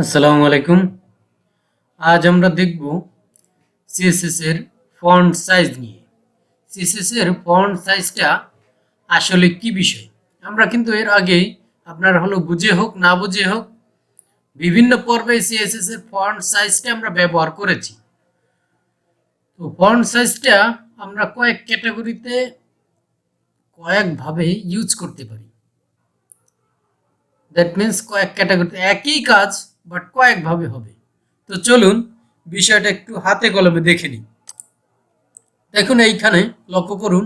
আসসালামু আলাইকুম। আজ আমরা দেখব সিএসএস এর ফন্ট সাইজ নিয়ে। সিএসএস এর ফন্ট সাইজটা আসলে কি বিষয়? আমরা কিন্তু এর আগেই আপনার বুঝে হোক না বুঝে হোক বিভিন্ন পর্বে সিএসএস এর ফন্ট সাইজটা আমরা ব্যবহার করেছি। তো ফন্ট সাইজটা আমরা কয়েক ক্যাটাগরিতে কয়েকভাবে ইউজ করতে পারি। দ্যাট মিন্স কয়েক ক্যাটাগরিতে একই কাজ বাট কয়েকভাবে হবে। তো চলুন বিষয়টা একটু হাতে কলমে দেখে নিই। দেখুন এইখানে লক্ষ্য করুন,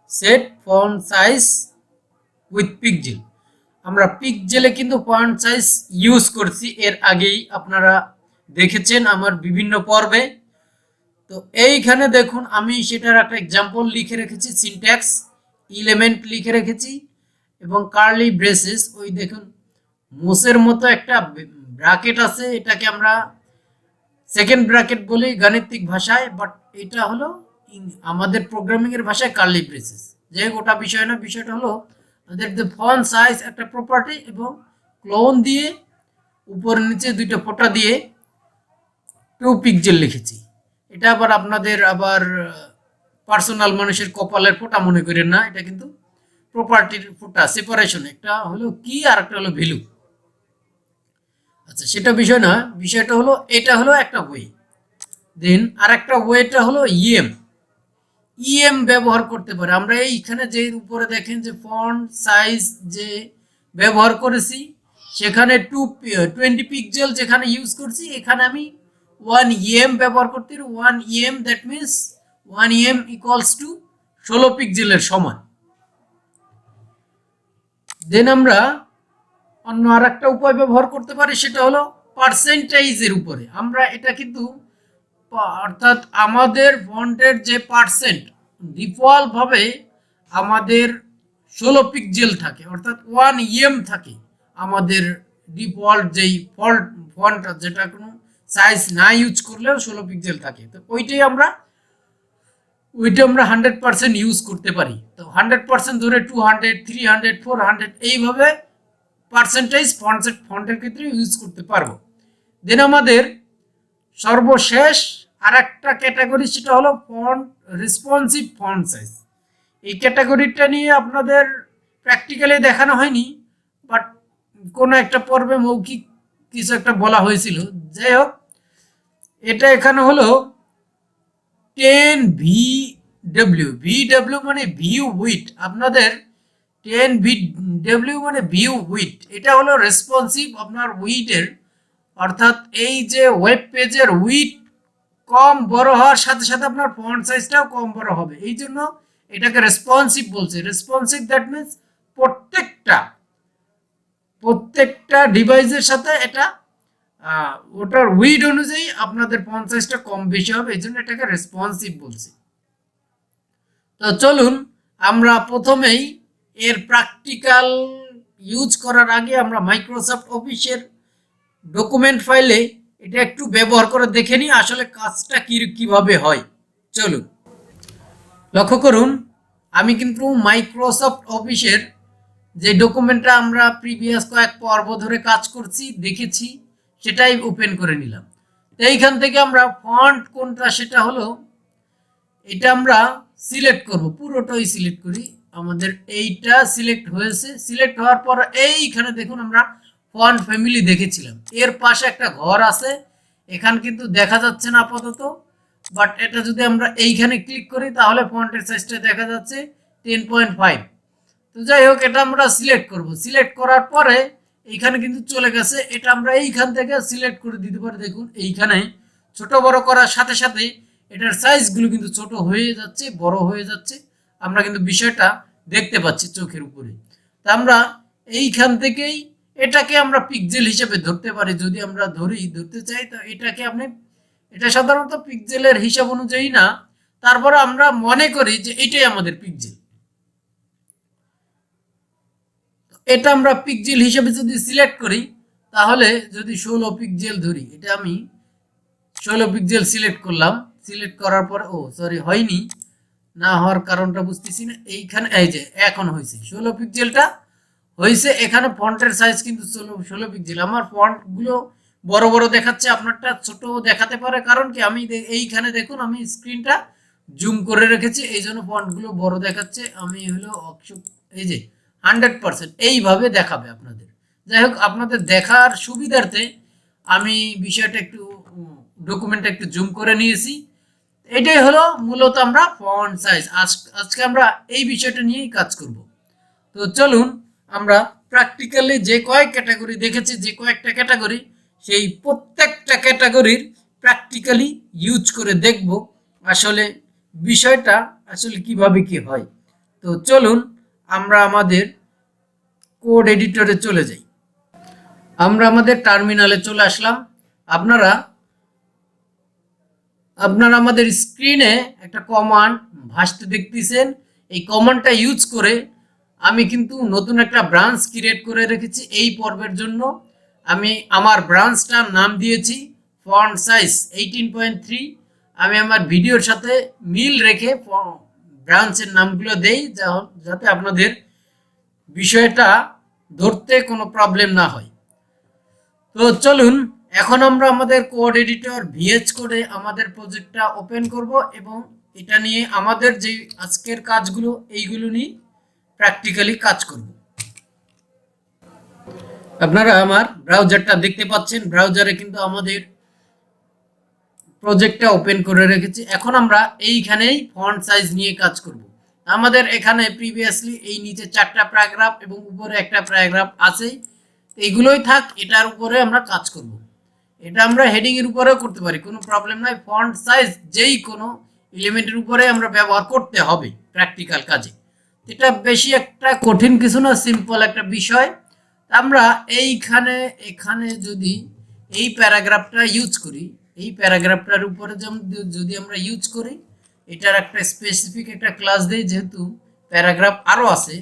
set font size with pixel. আমরা পিকজেলে কিন্তু ফন্ট সাইজ ইউজ করছি, এর আগেই আপনারা দেখেছেন আমার বিভিন্ন পর্বে। তো এইখানে দেখুন আমি সেটার একটা এক্সাম্পল লিখে রেখেছি, সিনট্যাক্স এলিমেন্ট লিখে রেখেছি এবং কার্লি ব্রেসেস, ওই দেখুন মোসের মতো একটা ব্র্যাকেট আছে, এটাকে আমরা সেকেন্ড ব্র্যাকেট বলি গাণিতিক ভাষায়, বাট এটা হলো আমাদের প্রোগ্রামিং এর ভাষায় কার্লি ব্রেসেস। যে গোটা বিষয় না, বিষয়টা হলো আমাদের যে ফন্ট সাইজ একটা প্রপার্টি এবং ক্লোন দিয়ে উপর নিচে দুইটা ফোঁটা দিয়ে 2 পিক্সেল লিখেছি। এটা আবার আপনাদের পার্সোনাল মানুষের কপালের ফোঁটা মনে করেন না, এটা কিন্তু প্রপার্টির ফোঁটা, সেপারেশন। একটা হলো কি আর একটা হলো ভ্যালু। আচ্ছা সেটা বিষয় না, বিষয়টা হলো এটা হলো একটা ওয়ে। দেন আর একটা ওয়েটা হলো ইএম ব্যবহার করতে পারে। আমরা এইখানে যে উপরে দেখেন যে ফন্ট সাইজ যে ব্যবহার করেছি, সেখানে 20 পিক্সেল যেখানে ইউজ করছি, এখানে আমি 1 ইএম ব্যবহার করতে। 1 em that means 1 em equals to 16 পিক্সেলের সমান। দেন আমরা অন্য আর একটা উপায় ব্যবহার করতে পারি, সেটা হলো পার্সেন্টেজের উপরে। আমরা এটা কিন্তু অর্থাৎ আমাদের ফন্টের যে পার্সেন্ট ডিফল্ট ভাবে আমাদের 16 পিক্সেল থাকে, অর্থাৎ 1 ইএম থাকে আমাদের ডিফল্ট যেই ফন্ট, যেটা কোনো সাইজ না ইউজ করলেও 16 পিক্সেল থাকে। তো ওইটা আমরা 100% ইউজ করতে পারি। তো 100% ধরে 200, 300, 400 এইভাবে পার্সেন্টেজ ফন্টের ক্ষেত্রে ইউজ করতে পারবো। দেন আমাদের সর্বশেষ আর একটা ক্যাটাগরি, সেটা হলো ফন্ট রেসপন্সিভ ফন্ট সাইজ। এই ক্যাটাগরিটা নিয়ে আপনাদের প্র্যাকটিক্যালি দেখানো হয়নি, বাট কোনো একটা পর্বে মৌখিক কিছু একটা বলা হয়েছিল। যাই হোক, এটা এখানে হলো 10 ভিডব্লিউ মানে ভিউ উইথ। আপনাদের 10 ভিডব্লিউ মানে ভিউ উইথ, এটা হলো রেসপন্সিভ আপনার উইথের, অর্থাৎ এই যে ওয়েব পেজের উইথ কম বড় হওয়ার সাথে সাথে আপনার ফন্ট সাইজটাও কম বড় হবে, এই জন্য এটাকে রেসপন্সিভ বলছে। রেসপন্সিভ দ্যাট মিনস প্রত্যেকটা ডিভাইসের সাথে এটা ওটার উইড অনুযায়ী আপনাদের ফন্ট সাইজটা কম বেশি হবে, এই জন্য এটাকে রেসপন্সিভ বলছে। তো চলুন আমরা প্রথমেই এর প্র্যাকটিক্যাল ইউজ করার আগে আমরা মাইক্রোসফট অফিসের ডকুমেন্ট ফাইলে এটা একটু ব্যবহার করে দেখে নিই আসলে কাজটা কিভাবে হয়। চলুন লক্ষ্য করুন, আমি কিন্তু মাইক্রোসফট অফিসের যে ডকুমেন্টটা আমরা প্রিভিয়াস কয়েক পর্ব ধরে কাজ করছি দেখেছি, সেটাই ওপেন করে নিলাম। তো এইখান থেকে আমরা ফন্ট কোনটা সেটা হলো এটা আমরা সিলেক্ট করব, পুরোটাই সিলেক্ট করি। আমাদের এইটা সিলেক্ট হয়েছে, সিলেক্ট হওয়ার পর এইখানে দেখুন আমরা ফন্ট ফ্যামিলি দেখেছিলাম, এর পাশে একটা ঘর আছে, এখানে কিন্তু দেখা যাচ্ছে না আপাতত, বাট এটা যদি আমরা এইখানে ক্লিক করি তাহলে ফন্টের সাইজটা দেখা যাচ্ছে 10.5। তো যাই হোক, এটা আমরা সিলেক্ট করব। সিলেক্ট করার পরে এইখানে কিন্তু চলে গেছে, এটা আমরা এইখান থেকে সিলেক্ট করে দিতে পারি। দেখুন এইখানে ছোট বড় করার সাথে সাথে এটার সাইজগুলো কিন্তু ছোট হয়ে যাচ্ছে, বড় হয়ে যাচ্ছে, আমরা কিন্তু বিষয়টা দেখতে পাচ্ছি চোখের উপরে। তা আমরা এইখান থেকেই এটাকে আমরা পিক্সেল হিসেবে ধরতে পারি, যদি আমরা ধরতে চাই। তো এটাকে এটা সাধারণত পিক্সেলের হিসাব অনুযায়ী না, তারপরে আমরা মনে করি যে এটাই আমাদের পিক্সেল। এটা আমরা পিক্সেল হিসেবে যদি সিলেক্ট করি, তাহলে যদি 16 পিক্সেল ধরি, এটা আমি 16 পিক্সেল সিলেক্ট করলাম। সিলেক্ট করার পরে সরি হয়নি, না হওয়ার কারণটা বুঝতেছি না। এইখানে এই যে এখন হয়েছে 16 পিক্সেলটা হয়েছে। এখানে ফন্টের সাইজ কিন্তু 16 পিক্সেল। আমার ফন্টগুলো বড় বড় দেখাচ্ছে, আপনারটা ছোট দেখাতে পারে। কারণ কি, আমি এইখানে দেখুন আমি স্ক্রিনটা জুম করে রেখেছি, এই জন্য ফন্টগুলো বড় দেখাচ্ছে। আমি হলো এই যে 100% এইভাবে দেখাবে আপনাদের। যাই হোক, আপনাদের দেখার সুবিধার্থে আমি বিষয়টা একটু ডকুমেন্টটা একটু জুম করে নিয়েছি। এটাই হলো মূলত আমরা ফন্ট সাইজ। আজকে আমরা এই বিষয়টা নিয়েই কাজ করব। তো চলুন আমরা প্র্যাকটিক্যালি যে কয়েক ক্যাটাগরি দেখেছি, যে কয়েকটা ক্যাটাগরি, সেই প্রত্যেকটা ক্যাটাগরির প্র্যাকটিক্যালি ইউজ করে দেখব আসলে বিষয়টা আসলে কিভাবে কি হয়। তো চলুন আমরা আমাদের কোড এডিটরে চলে যাই। আমরা আমাদের টার্মিনালে চলে আসলাম। আপনারা আপনারা আমাদের স্ক্রিনে একটা কমান্ড ভাসতে দেখতেছেন। এই কমান্ডটা ইউজ করে আমি কিন্তু নতুন একটা ব্রাঞ্চ ক্রিয়েট করে রেখেছি এই পর্বের জন্য। আমি আমার ব্রাঞ্চটার নাম দিয়েছি ফন্ট সাইজ 18.3। আমি আমার ভিডিওর সাথে মিল রেখে ব্রাঞ্চের নামগুলো দেই, যাতে আপনাদের বিষয়টা ধরতে কোনো প্রবলেম না হয়। তো চলুন এখন আমরা আমাদের কোড এডিটর ভিএচ করে আমাদের প্রজেক্টটা ওপেন করব এবং এটা নিয়ে আমাদের যে আজকের কাজগুলো এইগুলো নিয়ে প্র্যাকটিক্যালি কাজ করব। আপনারা আমার ব্রাউজারটা দেখতে পাচ্ছেন। ব্রাউজারে কিন্তু আমাদের প্রজেক্টটা ওপেন করে রেখেছি। এখন আমরা এইখানেই ফন্ট সাইজ নিয়ে কাজ করব। আমাদের এখানে প্রিভিয়াসলি এই নিচে 4টা প্যারাগ্রাফ এবং উপরে একটা প্যারাগ্রাফ আছে, এইগুলোই থাক, এটার উপরে আমরা কাজ করব। এটা আমরা হেডিং এর উপরেও করতে পারি, কোনো প্রবলেম নাই। ফন্ট সাইজ যেই কোনো এলিমেন্টের উপরে আমরা ব্যবহার করতে হবে প্র্যাকটিক্যাল কাজে। এটা বেশি একটা কঠিন কিছু না, সিম্পল একটা বিষয়। আমরা এখানে যদি এই প্যারাগ্রাফটা ইউজ করি, এই প্যারাগ্রাফটার উপরে যদি আমরা ইউজ করি, এটার একটা স্পেসিফিক একটা ক্লাস দেই, যেহেতু প্যারাগ্রাফ আরও আছে,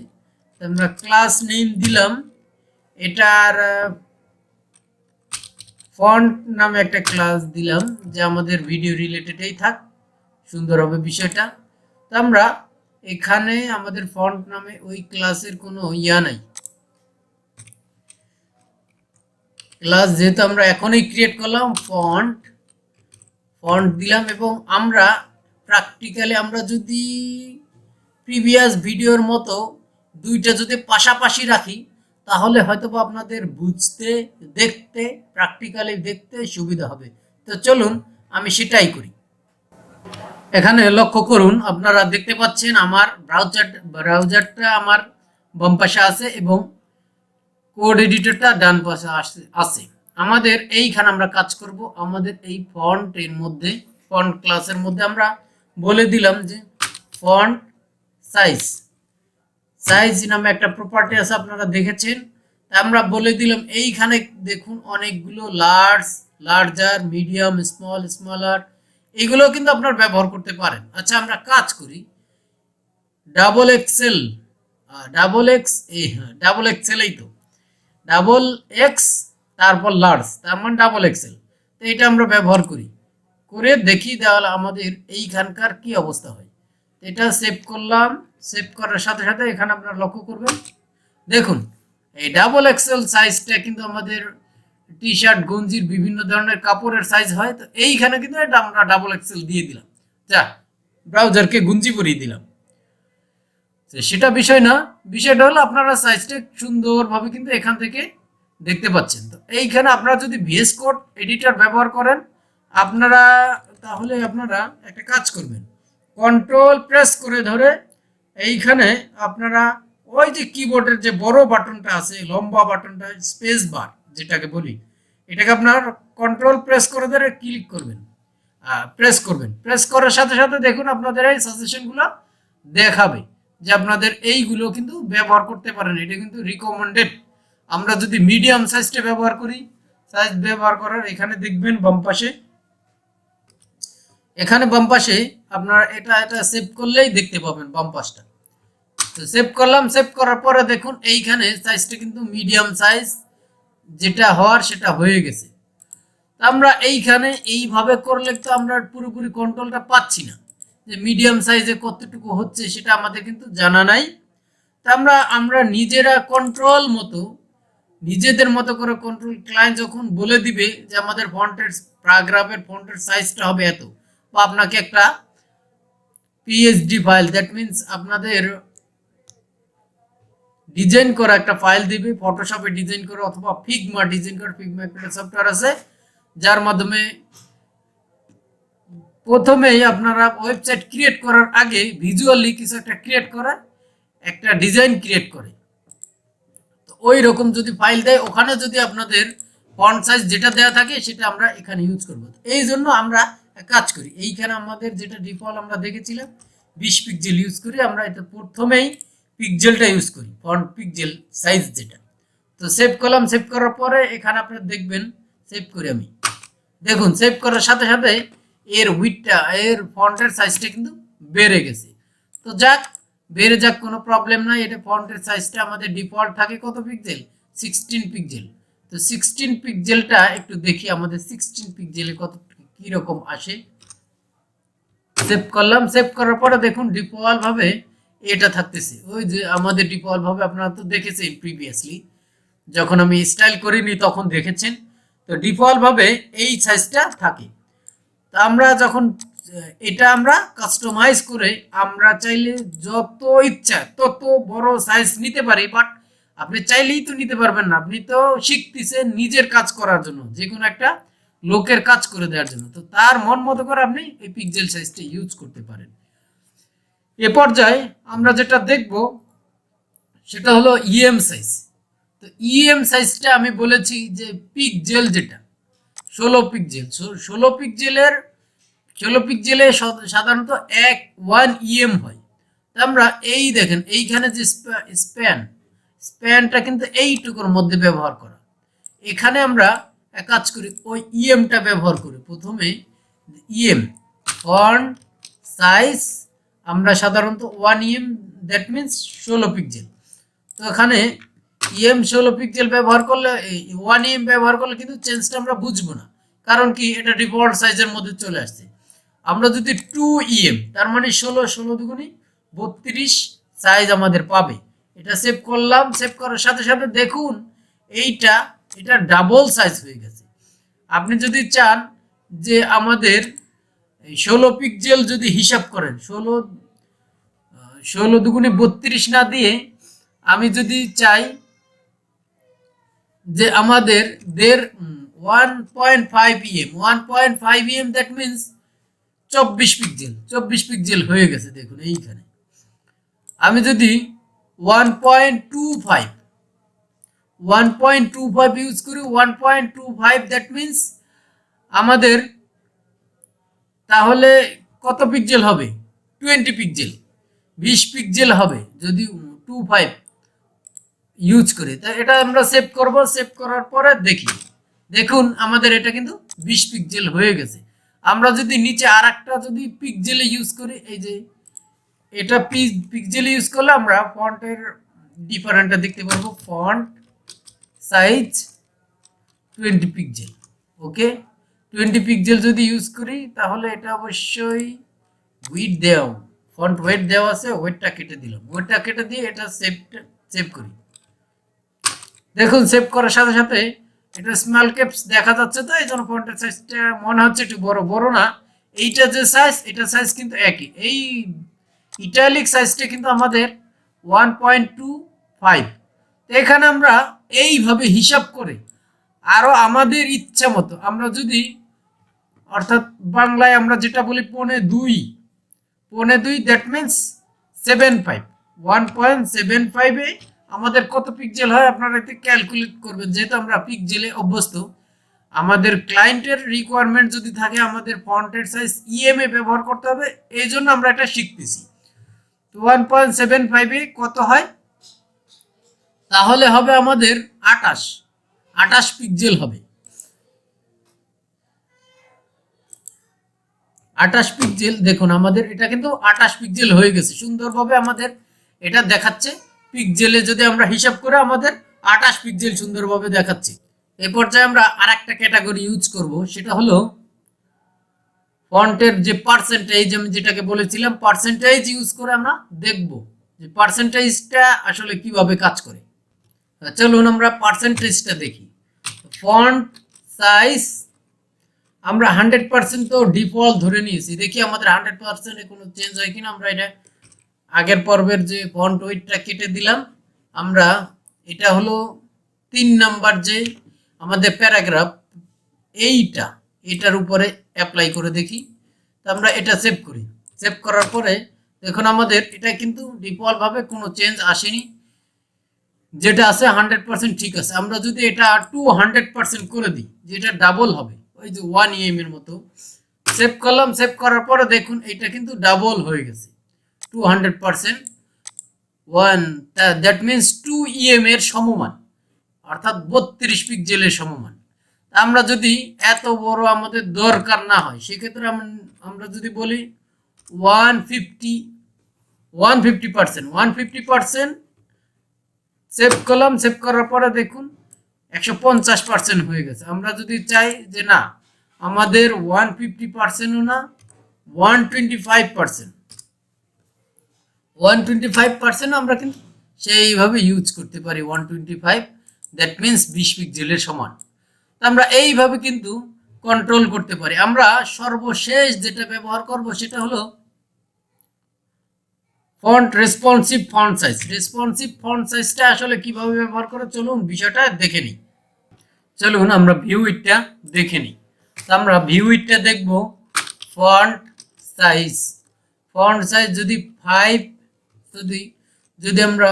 আমরা ক্লাস নেম দিলাম। এটার ফন্ট নামে একটা ক্লাস দিলাম, যে আমাদের ভিডিও রিলেটেডই থাক, সুন্দর হবে বিষয়টা। তো আমরা এখানে আমাদের ফন্ট নামে ওই ক্লাসের কোনো ইয়া নাই, ক্লাস যেহেতু আমরা এখনই ক্রিয়েট করলাম, ফন্ট দিলাম। এবং আমরা প্র্যাকটিক্যালি আমরা যদি প্রিভিয়াস ভিডিওর মতো দুইটা যদি পাশাপাশি রাখি, তাহলে হয়তোবা আপনাদের বুঝতে, দেখতে, প্র্যাকটিক্যালি দেখতে সুবিধা হবে। তো চলুন আমি সেটাই করি। এখানে লক্ষ্য করুন, আপনারা দেখতে পাচ্ছেন আমার ব্রাউজারটা আমার বাম পাশে আছে এবং কোড এডিটরটা ডান পাশে আছে। আমাদের এইখানে আমরা কাজ করব। আমাদের এই ফন্টের মধ্যে, ফন্ট ক্লাসের মধ্যে আমরা বলে দিলাম যে ফন্ট সাইজ নামে একটা প্রপার্টি আছে, আপনারা দেখেছেন। আমরা বলে দিলাম এইখানে দেখুন অনেকগুলো লার্জার, মিডিয়াম, স্মলার, এগুলো কিন্তু আপনারা ব্যবহার করতে পারেন। আচ্ছা, আমরা কাজ করি ডাবল এক্সেল, ডাবল এক্সেল, এই তো ডাবল এক্স, তারপর লার্জ, তার মানে ডাবল এক্সেল। তো এটা আমরা ব্যবহার করে দেখি তাহলে আমাদের এইখানকার কি অবস্থা হয়। এটা সেভ করলাম। সেভ করার সাথে সাথে এখানে আপনারা লক্ষ্য করবেন, দেখুন এই ডাবল এক্সেল সাইজটা কিন্তু আমাদের টি শার্ট, গঞ্জির, বিভিন্ন ধরনের কাপড়ের সাইজ হয়। তো এইখানে কিন্তু এটা আমরা ডাবল এক্সেল দিয়ে দিলাম, যা ব্রাউজারকে গুঞ্জি পরিয়ে দিলাম। সেটা বিষয় না, বিষয়টা হলো আপনারা সাইজটা সুন্দরভাবে কিন্তু এখান থেকে দেখতে পাচ্ছেন। তো এইখানে আপনারা যদি ভিএস কোড এডিটর ব্যবহার করেন, আপনারা তাহলে আপনারা একটা কাজ করবেন, কন্ট্রোল প্রেস করে ধরে এইখানে আপনারা ওই যে কিবোর্ডের যে বড় বাটনটা আছে, লম্বা বাটনটা, স্পেস বার যেটাকে বলি, এটাকে আপনার কন্ট্রোল প্রেস করে ধরে ক্লিক করবেন, প্রেস করার সাথে সাথে দেখুন আপনাদের এই সাজেশনগুলো দেখাবে যে আপনাদের এইগুলো কিন্তু ব্যবহার করতে পারেন। এটা কিন্তু রিকমেন্ডেড। আমরা যদি মিডিয়াম সাইজটা ব্যবহার করি, সাইজ ব্যবহার করার এখানে দেখবেন বাম পাশে আপনারা এটা সেভ করলেই দেখতে পাবেন বাম পাশটা। তো সেভ করলাম। সেভ করার পরে দেখুন এইখানে সাইজটা কিন্তু মিডিয়াম সাইজ যেটা হওয়ার সেটা হয়ে গেছে। আমরা এইখানে এইভাবে করলে তো আমরা পুরোপুরি কন্ট্রোলটা পাচ্ছি না, যে মিডিয়াম সাইজে কতটুকু হচ্ছে সেটা আমাদের কিন্তু জানা নাই। তা আমরা নিজেরা কন্ট্রোল মতো নিজেদের মতো করে কন্ট্রোল ক্লায়েন্ট যখন বলে দিবে যে আমাদের ফন্টের প্যারাগ্রাফের ফন্টের সাইজটা হবে এত, বা আপনাকে একটা পিএসডি ফাইল, দ্যাট মিন্স আপনাদের ডিজাইন করা একটা ফাইল দিবে, ফটোশপে ডিজাইন করা অথবা ফিগমা ডিজাইন করা, ফিগমা একটা সফটওয়্যার আছে যার মাধ্যমে প্রথমেই আপনারা ওয়েবসাইট ক্রিয়েট করার আগে ভিজুয়ালি কিছু একটা ক্রিয়েট করে একটা ডিজাইন ক্রিয়েট করে। তো ওই রকম যদি ফাইল দেয়, ওখানে যদি আপনাদের ফন্ট সাইজ যেটা দেওয়া থাকে সেটা আমরা এখানে ইউজ করব। এই জন্য আমরা কাজ করি, এইখানে আমাদের যেটা ডিফল্ট আমরা দেখেছিলাম 20 পিক্সেল ইউজ করি, আমরা এটা প্রথমেই পিক্সেলটা ইউজ করি, ফন্ট পিক্সেল সাইজ যেটা। তো সেভ করলাম, সেভ করার পরে এখানে আপনারা দেখবেন, সেভ করি আমি, দেখুন সেভ করার সাথে সাথে এর উইডটা, এর ফন্টের সাইজটা কিন্তু বেড়ে গেছে। তো যাক, বেড়ে যাক, কোনো প্রবলেম নাই। এটা ফন্টের সাইজটা আমাদের ডিফল্ট থাকে কত পিক্সেল, 16 পিক্সেল। তো 16 পিক্সেলটা একটু দেখি আমাদের 16 পিক্সেলে কত কি রকম আসে। সেভ করলাম, সেভ করার পরে দেখুন ডিফল্ট ভাবে এটা থাকতেছে, ওই যে আমাদের ডিফল্ট ভাবে আপনারা তো দেখেছেন প্রিভিয়াসলি, যখন আমি স্টাইল করিনি তখন দেখেছেন। তো ডিফল্ট ভাবে এই সাইজটা থাকে। তা আমরা যখন এটা আমরা কাস্টমাইজ করে আমরা চাইলে যত ইচ্ছা তত বড় সাইজ নিতে পারি, বাট আপনি চাইলেই তো নিতে পারবেন না, আপনি তো শিখতেছেন নিজের কাজ করার জন্য, যে কোনো একটা লোকের কাজ করে দেওয়ার জন্য। তো তার মন মতো করে আপনি এই পিক্সেল সাইজটা ইউজ করতে পারেন। এ পর্যায়ে আমরা যেটা দেখব সেটা হলো ইএম সাইজ। তো ইএম সাইজটা আমি বলেছি যে পিক্সেল যেটা 16 পিক্সেল, 16 পিক্সেলের 16 পিক্সেলে সাধারণত 1 ইএম হয়। আমরা এই দেখেন এইখানে যে স্প্যানটা কিন্তু এইটুকুর মধ্যে ব্যবহার করা, এখানে আমরা এক কাজ করি ওই ইএমটা ব্যবহার করি। প্রথমে ইএম ফন্ট সাইজ আমরা সাধারণত 1 ইএম, দ্যাট মিন্স 16 পিক্সেল। তো এখানে ইএম 16 পিক্সেল ব্যবহার করলে, 1 ইএম ব্যবহার করলে কিন্তু চেঞ্জটা আমরা বুঝবো না, কারণ কি এটা ডিফল্ট সাইজের মধ্যে চলে আসছে। আমরা যদি 2 ইএম, তার মানে 16 দুগুণী 32 সাইজ আমাদের পাবে। এটা সেভ করলাম, সেভ করার সাথে সাথে দেখুন এটা ডাবল সাইজ হয়ে গেছে। আপনি যদি চান যে আমাদের 16 পিক্সেল যদি হিসাব করেন, 16 দুগুণে 32 না দিয়ে আমি যদি চাই যে আমাদের 1.5 em, 1.5 em, that means 24 pixel, 24 pixel হয়ে গেছে। দেখুন এইখানে আমি যদি 1.25 ইউজ করি, 1.25, দ্যাট মিন্স আমাদের তাহলে কত পিক্সেল হবে, 20 পিক্সেল, 20 পিক্সেল হবে যদি 25 ইউজ করি। তা এটা আমরা সেভ করব, সেভ করার পরে দেখি, দেখুন আমাদের এটা কিন্তু 20 পিক্সেল হয়ে গেছে। আমরা যদি নিচে আর একটা যদি পিক্সেলে ইউজ করি, এই যে এটা পিক্সেলে ইউজ করলে আমরা ফন্টের ডিফারেন্টটা দেখতে পারবো। ফন্ট সাইজ 20 পিক্সেল, ওকে। 20 পিক্সেল যদি ইউজ করি তাহলে এটা অবশ্যই উইড দেওয়া, ফন্ট ওয়েট দেওয়া আছে, ওয়েটটা কেটে দিলাম, ওয়েটটা কেটে দিয়ে এটা সেভ করি। দেখুন সেভ করার সাথে সাথে এটা স্মল ক্যাপস দেখা যাচ্ছে, তো এই জন্য ফন্টের সাইজটা মনে হচ্ছে একটু বড়, বড় না, এইটা যে সাইজ, এটা সাইজ কিন্তু একই। এই ইটালিক সাইজটা কিন্তু আমাদের 1.25। এখানে আমরা এইভাবে হিসাব করে আরো আমাদের ইচ্ছা মতো আমরা যদি, অর্থাৎ বাংলায় আমরা যেটা বলি 1.25, দ্যাট মিন্স 75, 1.75 এ আমাদের কত পিক্সেল হয় আপনারা এতে ক্যালকুলেট করবেন, যেহেতু আমরা পিক্সেলে অভ্যস্ত। আমাদের ক্লায়েন্টের রিকোয়ারমেন্ট যদি থাকে আমাদের ফন্টের সাইজ ইএম এ ব্যবহার করতে হবে, এই জন্য আমরা এটা শিখতেছি। তো 1.75 এ কত হয়, তাহলে হবে আমাদের 28 পিক্সেল হবে। 28 পিক্সেল, দেখুন আমাদের এটা কিন্তু 28 পিক্সেল হয়ে গেছে, সুন্দরভাবে আমাদের এটা দেখাচ্ছে। পিক্সেলে যদি আমরা হিসাব করে আমাদের 28 পিক্সেল সুন্দরভাবে দেখাচ্ছে। এই পর্যায়ে আমরা আরেকটা ক্যাটাগরি ইউজ করব, সেটা হলো ফন্টের যে পার্সেন্টেজ, আমি যেটাকে বলেছিলাম পার্সেন্টেজ ইউজ করে আমরা দেখব যে পার্সেন্টেজটা আসলে কিভাবে কাজ করে। চলুন আমরা পার্সেন্টেজটা দেখি। ফন্ট সাইজ আমরা 100% তো ডিফল্ট ধরে নিয়েছি, দেখি আমাদের 100% কোনো চেঞ্জ হয় কিনা। আমরা এটা আগের পর্বের যে ফন্ট ওয়েটটা কেটে দিলাম। আমরা এটা হলো 3 নাম্বার যে আমাদের প্যারাগ্রাফ, এটার উপরে অ্যাপ্লাই করে দেখি। তো আমরা এটা সেভ করি। সেভ করার পরে দেখুন আমাদের এটা কিন্তু ডিফল্ট ভাবে কোনো চেঞ্জ আসেনি, যেটা আছে 100% ঠিক আছে। আমরা যদি এটা 200% করে দিই, যেটা ডাবল হবে, ওই যে 1 EM এর মতো, সেভ করলাম। সেভ করার পরে দেখুন এটা কিন্তু ডাবল হয়ে গেছে 200%। 1 দ্যাট মিন্স 2 EM এর সমমান, অর্থাৎ 32 পিক্সেলের সমমান। আমরা যদি এত বড় আমাদের দরকার না হয়, সেক্ষেত্রে আমরা যদি বলি 150% সেভ করলাম। সেভ করার পরে দেখুন 150% হয়ে গেছে। আমরা যদি চাই যে না আমাদের 150%ও না, 125%, 125% আমরা কিন্তু সেইভাবে ইউজ করতে পারি। 125 দ্যাট মিন্স 20 পিক্সেলের সমান। আমরা এইভাবে কিন্তু কন্ট্রোল করতে পারি। আমরা সর্বশেষ যেটা ব্যবহার করব সেটা হলো font responsive font size. Responsive font সাইজটা আসলে কিভাবে ব্যবহার করে চলুন বিষয়টা দেখে নিই। চলুন আমরা ভিউ ইটটা দেখে নিই। আমরা ভিউ ইটটা দেখব। ফন্ট সাইজ, ফন্ট সাইজ যদি 5, যদি আমরা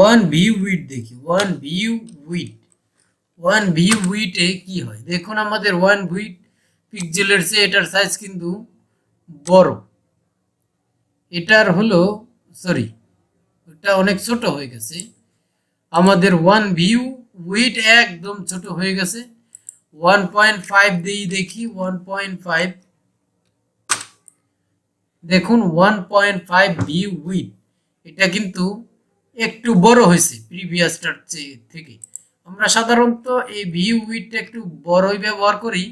1 ভিউ উইড দেখি, 1 ভিউ উইড, 1 ভিউ উইডে কি হয় দেখুন। আমাদের 1 উইড পিক্সেলের চেয়ে এটার সাইজ কিন্তু বড়। এটার হলো সরি, এটা অনেক ছোট হয়ে গেছে। আমাদের 1 ভিউ উইড একদম ছোট হয়ে গেছে। 1.5 দিই দেখি, 1.5 দেখুন 1.5 ভিউ উইড, এটা কিন্তু একটু বড় হয়েছে প্রিভিয়াসটার থেকে। আমরা সাধারণত এই ভিউ উইডটা একটু বড়ই ব্যবহার করি।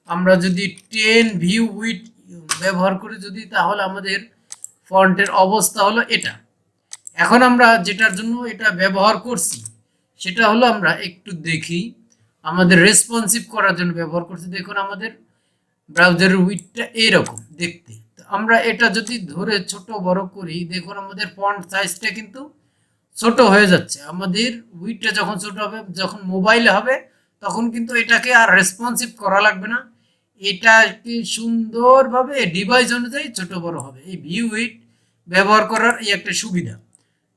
আমরা যদি 10 ভিউ উইড ব্যবহার করি যদি, তাহলে আমাদের ফন্টের অবস্থা হলো এটা। এখন আমরা যেটার জন্য এটা ব্যবহার করছি সেটা হলো, আমরা একটু দেখি, আমাদের রেসপন্সিভ করার জন্য ব্যবহার করছি। দেখুন আমাদের ব্রাউজারের উইডটা এইরকম দেখতে। তো আমরা এটা যদি ধরে ছোট বড় করি, দেখুন আমাদের ফন্ট সাইজটা কিন্তু ছোট হয়ে যাচ্ছে। আমাদের উইডটা যখন ছোট হবে, যখন মোবাইলে হবে, তখন কিন্তু এটাকে আর রেসপন্সিভ করা লাগবে না। এটাকে সুন্দরভাবে ডিভাইস অনুযায়ী ছোট বড় হবে। এই ভিউ উইড ব্যবহার করার এই একটা সুবিধা।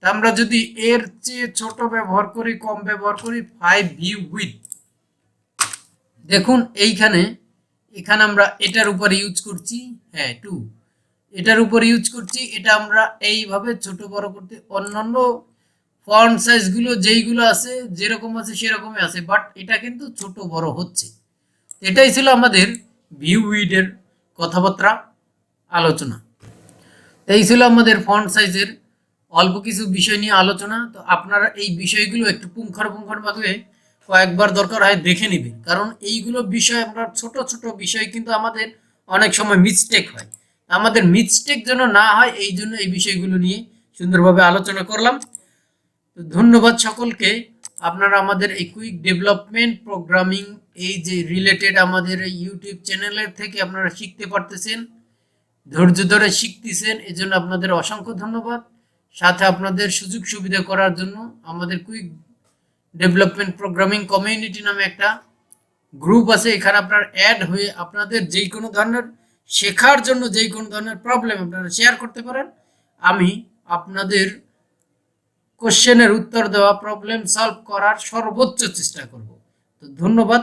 তা আমরা যদি এর চেয়ে ছোট ব্যবহার করি, কম ব্যবহার করি, 5 ভিউ উইড, দেখুন এখানে আমরা এটার উপর ইউজ করছি, হ্যাঁ 2, এটার উপর ইউজ করছি। এটা আমরা এইভাবে ছোট বড় করতে, অন্যান্য ফন্ট সাইজগুলো যেইগুলো আছে যেরকম আছে সেরকমই আছে, বাট এটা কিন্তু ছোট বড় হচ্ছে। এটাই ছিল আমাদের ভিউ উইডের কথাবার্তা আলোচনা। এই ছিল আমাদের ফন্ট সাইজের অল্প কিছু বিষয় নিয়ে আলোচনা। তো আপনারা এই বিষয়গুলো একটু পুঙ্খানুপুঙ্খভাবে কয়েকবার দরকার হয় দেখে নেবেন, কারণ এইগুলো বিষয় আমরা ছোট ছোট বিষয় কিন্তু আমাদের অনেক সময় মিস্টেক হয়। আমাদের মিস্টেক যেন না হয় এই জন্য এই বিষয়গুলো নিয়ে সুন্দরভাবে আলোচনা করলাম। তো ধন্যবাদ সকলকে। আপনারা আমাদের এই কুইক ডেভেলপমেন্ট প্রোগ্রামিং এই যে রিলেটেড আমাদের এই ইউটিউব চ্যানেলের থেকে আপনারা শিখতে পারতেছেন, ধৈর্য ধরে শিখতেছেন, এজন্য আপনাদের অসংখ্য ধন্যবাদ। সাথে আপনাদের সুযোগ সুবিধা করার জন্য আমাদের কুইক ডেভেলপমেন্ট প্রোগ্রামিং কমিউনিটি নামে একটা গ্রুপ আছে। এখানে আপনার অ্যাড হয়ে আপনাদের যেই কোনো ধরনের শেখার জন্য যেই কোনো ধরনের প্রবলেম আপনারা শেয়ার করতে পারেন। আমি আপনাদের কোশ্চেনের উত্তর দেওয়া, প্রবলেম সলভ করার সর্বোচ্চ চেষ্টা করব। তো ধন্যবাদ।